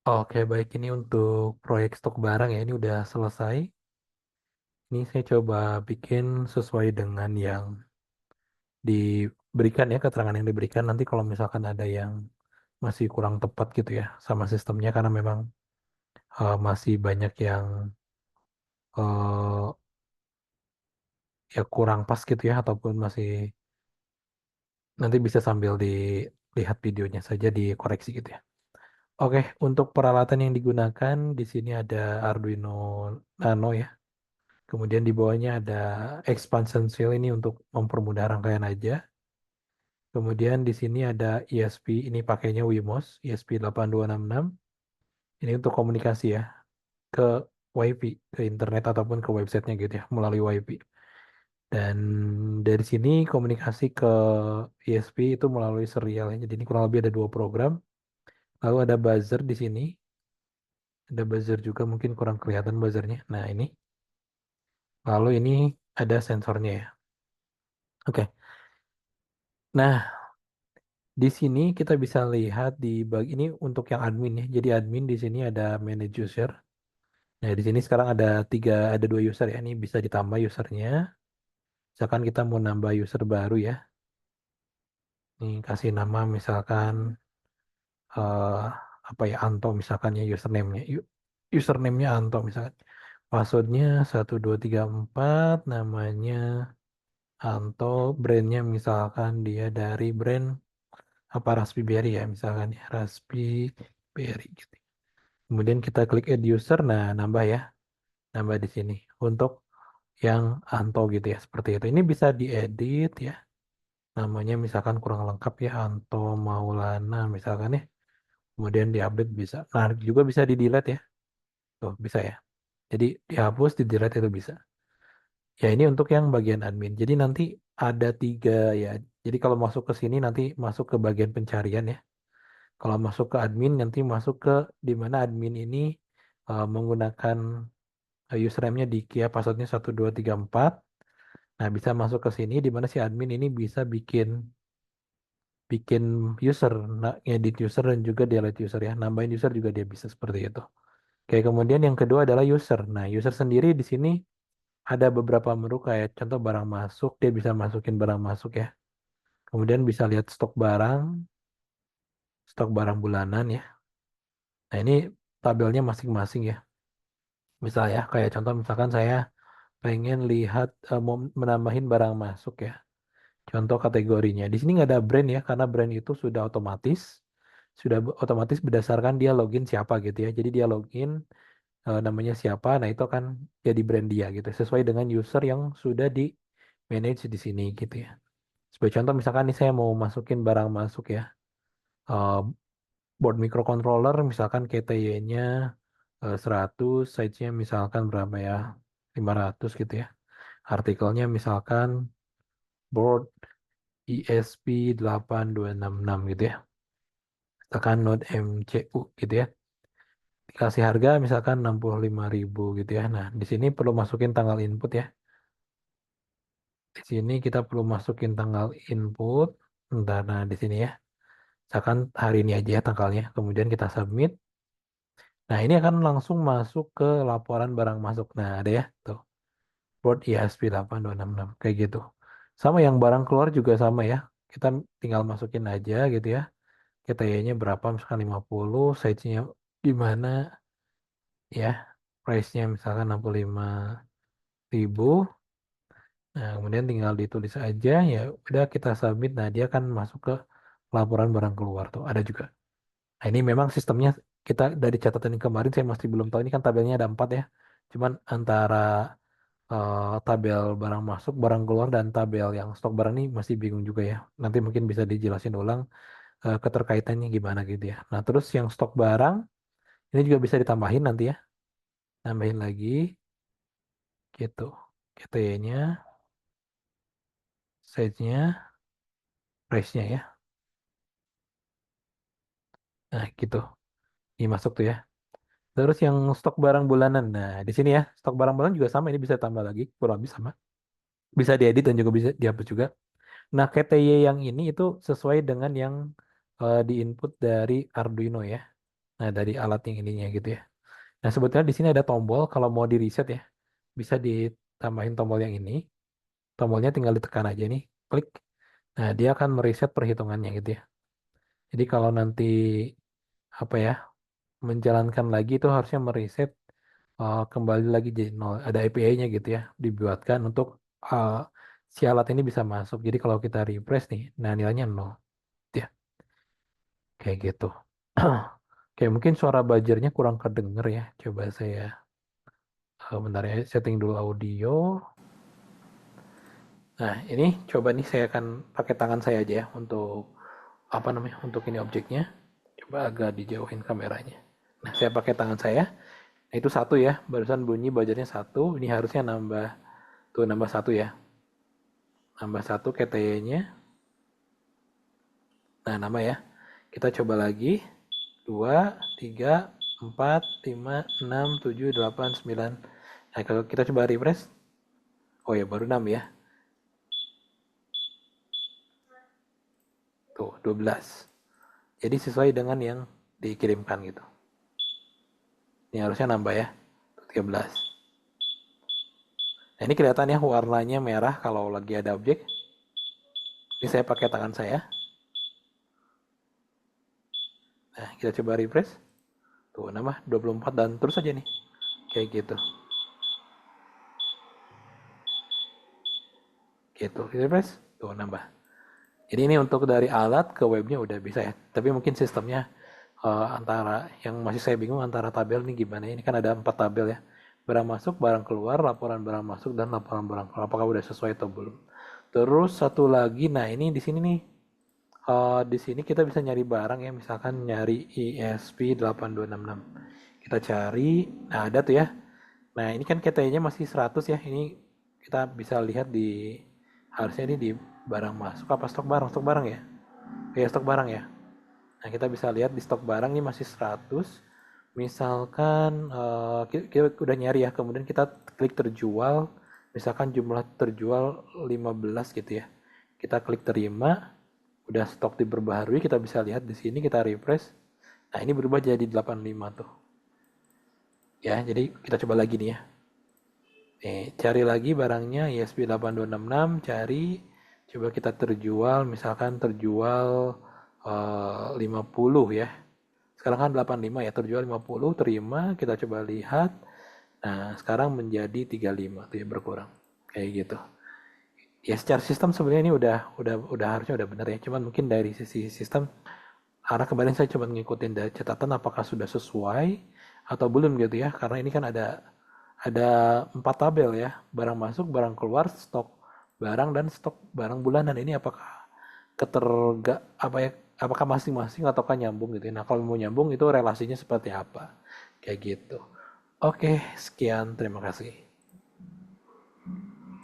Oke, baik. Ini untuk proyek stok barang ya. Ini udah selesai. Ini saya coba bikin sesuai dengan yang diberikan ya, keterangan yang diberikan. Nanti kalau misalkan ada yang masih kurang tepat gitu ya sama sistemnya, karena memang masih banyak yang eh, ya kurang pas gitu ya, ataupun masih nanti bisa sambil dilihat videonya saja dikoreksi gitu ya. Oke, untuk peralatan yang digunakan di sini ada Arduino Nano ya. Kemudian di bawahnya ada expansion cell ini untuk mempermudah rangkaian aja. Kemudian di sini ada ESP, ini pakainya Wimos, ESP8266. Ini untuk komunikasi ya, ke WiFi, ke internet ataupun ke websitenya gitu ya, melalui WiFi. Dan dari sini komunikasi ke ESP itu melalui serial ya. Jadi ini kurang lebih ada dua program. Lalu ada buzzer di sini, ada buzzer juga mungkin kurang kelihatan buzzernya. Nah ini, lalu ini ada sensornya ya. Oke. Nah, di sini kita bisa lihat di bag ini untuk yang admin ya. Jadi admin di sini ada manage user. Nah, di sini sekarang ada dua user ya. Ini bisa ditambah usernya. Misalkan kita mau nambah user baru ya. Nih kasih nama misalkan eh apa ya, Anto misalkan ya username-nya. Username-nya Anto misalkan. Passwordnya 1234, namanya Anto, brandnya misalkan dia dari brand apa Raspberry ya misalkan ya, Raspberry gitu. Kemudian kita klik add user, nah nambah ya, nambah di sini untuk yang Anto gitu ya, seperti itu. Ini bisa diedit ya, namanya misalkan kurang lengkap ya, Anto Maulana misalkan ya. Kemudian diupdate bisa. Nah juga bisa di delete ya, tuh bisa ya. Jadi dihapus, di delete itu bisa. Ya ini untuk yang bagian admin. Jadi nanti ada tiga ya. Jadi kalau masuk ke sini nanti masuk ke bagian pencarian ya. Kalau masuk ke admin nanti masuk ke di mana admin ini menggunakan username-nya di Kia passwordnya 1234. Nah, bisa masuk ke sini di mana si admin ini bisa bikin bikin user, nah, edit user dan juga delete user ya. Nambahin user juga dia bisa seperti itu. Oke, kemudian yang kedua adalah user. Nah, user sendiri di sini ada beberapa menu kayak contoh barang masuk, dia bisa masukin barang masuk ya. Kemudian bisa lihat stok barang bulanan ya. Nah, ini tabelnya masing-masing ya. Misal ya, kayak contoh misalkan saya pengen lihat mau menambahin barang masuk ya. Contoh kategorinya. Di sini nggak ada brand ya, karena brand itu sudah otomatis berdasarkan dia login siapa gitu ya. Jadi dia login namanya siapa, nah itu akan jadi brand dia gitu. Sesuai dengan user yang sudah di manage di sini gitu ya. Sebagai contoh misalkan nih saya mau masukin barang masuk ya. Eh, board microcontroller misalkan KTY-nya 100, size-nya misalkan berapa ya? 500 gitu ya. Artikelnya misalkan board ISP8266 gitu ya. Misalkan Node MCU gitu ya. Dikasih harga misalkan 65.000 gitu ya. Nah, di sini perlu masukin tanggal input ya. Di sini kita perlu masukin tanggal input. Bentar, nah di sini ya. Misalkan hari ini aja ya tanggalnya. Kemudian kita submit. Nah, ini akan langsung masuk ke laporan barang masuk. Nah, ada ya. Tuh. Board ISP8266. Kayak gitu. Sama yang barang keluar juga sama ya. Kita tinggal masukin aja gitu ya. KTY-nya berapa, misalkan 50, size-nya gimana ya, price-nya misalkan 65.000. Nah, kemudian tinggal ditulis aja, ya udah kita submit. Nah, dia akan masuk ke laporan barang keluar tuh, ada juga. Nah, ini memang sistemnya kita dari catatan yang kemarin saya masih belum tahu, ini kan tabelnya ada 4 ya. Cuman antara tabel barang masuk, barang keluar, dan tabel yang stok barang ini masih bingung juga ya. Nanti mungkin bisa dijelasin ulang keterkaitannya gimana gitu ya. Nah, terus yang stok barang ini juga bisa ditambahin nanti ya. Nambahin lagi gitu. KTY-nya, size-nya, price-nya ya. Nah, gitu. Ini masuk tuh ya. Terus yang stok barang bulanan. Nah, di sini ya, stok barang bulanan juga sama. Ini bisa tambah lagi, kurang lebih sama. Bisa diedit dan juga bisa dihapus juga. Nah, KTY yang ini itu sesuai dengan yang di input dari Arduino ya. Nah, dari alat yang ininya gitu ya. Nah, sebetulnya di sini ada tombol kalau mau di reset ya. Bisa ditambahin tombol yang ini. Tombolnya tinggal ditekan aja nih, klik. Nah, dia akan mereset perhitungannya gitu ya. Jadi kalau nanti apa ya, menjalankan lagi itu harusnya mereset kembali lagi jadi nol. Ada API-nya gitu ya, dibuatkan untuk uh, si alat ini bisa masuk. Jadi kalau kita refresh nih, nah nilainya nol. Gitu ya, kayak gitu. Oke, mungkin suara buzzer-nya kurang kedenger ya. Coba saya bentar ya, setting dulu audio. Nah, ini coba nih saya akan pakai tangan saya aja ya untuk apa namanya? Untuk ini objeknya. Coba agak dijauhin kameranya. Nah, saya pakai tangan saya. Nah, itu satu ya. Barusan bunyi buzzernya satu. Ini harusnya nambah tuh nambah satu ya. Nambah satu KTY-nya. Nah, nama ya. Kita coba lagi. 2, 3, 4, 5, 6, 7, 8, 9. Nah, kalau kita coba refresh. Oh ya, baru 6 ya. Tuh, 12. Jadi sesuai dengan yang dikirimkan gitu. Ini harusnya nambah ya. 13. Nah, ini kelihatan ya warnanya merah kalau lagi ada objek. Ini saya pakai tangan saya. Nah, kita coba refresh. Tuh, nambah 24 dan terus aja nih. Kayak gitu. Gitu, refresh. Tuh, nambah. Jadi ini untuk dari alat ke webnya udah bisa ya. Tapi mungkin sistemnya antara yang masih saya bingung antara tabel nih gimana. Ini kan ada 4 tabel ya. Barang masuk, barang keluar, laporan barang masuk dan laporan barang keluar. Apakah udah sesuai atau belum? Terus satu lagi, nah ini di sini nih. Di sini kita bisa nyari barang ya, misalkan nyari ISP 8266. Kita cari, nah ada tuh ya. Nah, ini kan KTI-nya masih 100 ya. Ini kita bisa lihat di harusnya ini di barang masuk apa stok barang? Stok barang ya? Ya, stok barang ya. Nah, kita bisa lihat di stok barang ini masih 100. Misalkan kita udah nyari ya, kemudian kita klik terjual. Misalkan jumlah terjual 15 gitu ya. Kita klik terima, udah stok diperbaharui, kita bisa lihat di sini, kita refresh. Nah, ini berubah jadi 85 tuh. Ya, jadi kita coba lagi nih ya. Nih, cari lagi barangnya ISP 8266, cari, coba kita terjual, misalkan terjual 50 ya. Sekarang kan 85 ya, terjual 50, terima, kita coba lihat. Nah, sekarang menjadi 35 tuh ya berkurang. Kayak gitu. Ya secara sistem sebenarnya ini udah harusnya udah benar ya. Cuman mungkin dari sisi sistem arah kemarin saya coba ngikutin dari catatan apakah sudah sesuai atau belum gitu ya. Karena ini kan ada 4 tabel ya, barang masuk, barang keluar, stok barang dan stok barang bulanan. Ini apakah apa ya, apakah masing-masing ataukah nyambung gitu ya. Nah, kalau mau nyambung itu relasinya seperti apa? Kayak gitu. Oke, sekian, terima kasih.